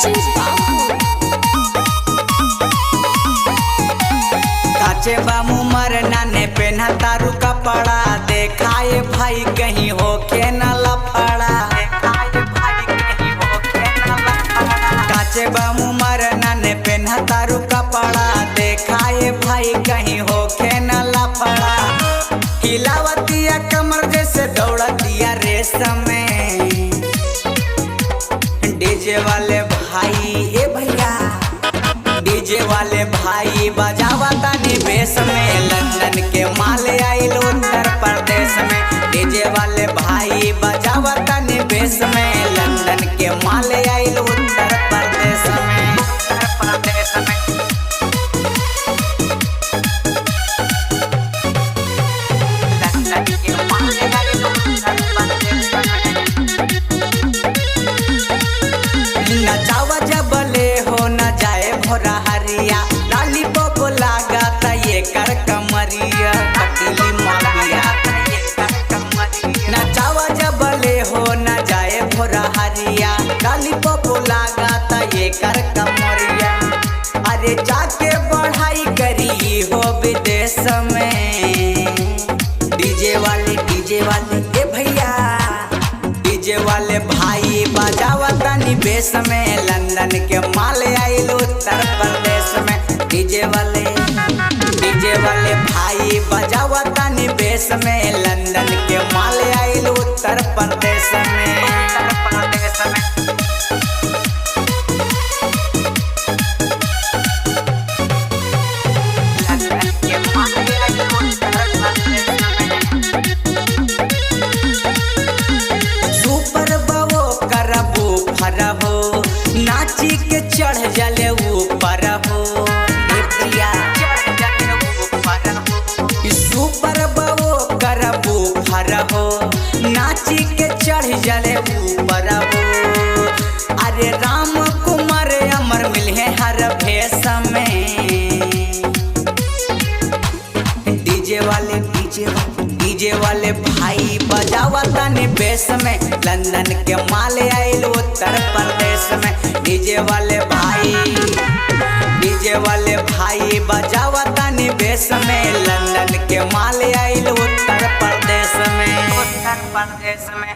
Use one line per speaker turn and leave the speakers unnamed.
DJ बाबू
काचे बामू मरना ने पेन्हा तारू कपड़ा देखाए भाई कहीं होके न लफड़ा। काचे बामू मरना ने पेन्हा तारू कपड़ा देखाए भाई कहीं होके न लफड़ा। हिलावतिया कमर जैसे दौड़तिया रेस में। डीजे वाले भाई ए भैया डीजे वाले भाई बजावा तानी बेस में। लंदन के माल आइल उत्तर प्रदेश में। डीजे वाले भाई बजावा तानी बेस में। लंदन के माल आइल उत्तर प्रदेश में। उत्तर प्रदेश में लंदन के माल आइल उत्तर प्रदेश में। नचावा जबले हो न जाए भोरा हरिया। लाली बोको लागत ये कर कमरिया कटीली मारिया। नचावा जबले हो न जाए भोरा हरिया। लाली बोको लागत ये कर कमरिया। अरे जाके बढ़ाई करी हो विदेश में। डीजे वाले ए भैया डीजे वाले भाई बजावा तानी बेस में। लंदन के माल आइल उत्तर प्रदेश में। डीजे वाले भाई बजावा तानी बेस में। लंदन के माल आइल उत्तर प्रदेश में। उत्तर प्रदेश में लंदन के माल आइल उत्तर प्रदेश में। सुपर बवो करबो फरबो नाची के चढ़ जले ऊपर हो। सुपर बवो करबो फरबो नाची के चढ़ जले ऊपर हो। अरे राम कुमार अमर मिले हर भेष में। डीजे वाले भाई बजावा तानी बेस में। लंदन के माल आइल उत्तर प्रदेश में। डीजे वाले भाई बजावा तानी बेस में। लंदन के माल आइल उत्तर प्रदेश में। उत्तर प्रदेश में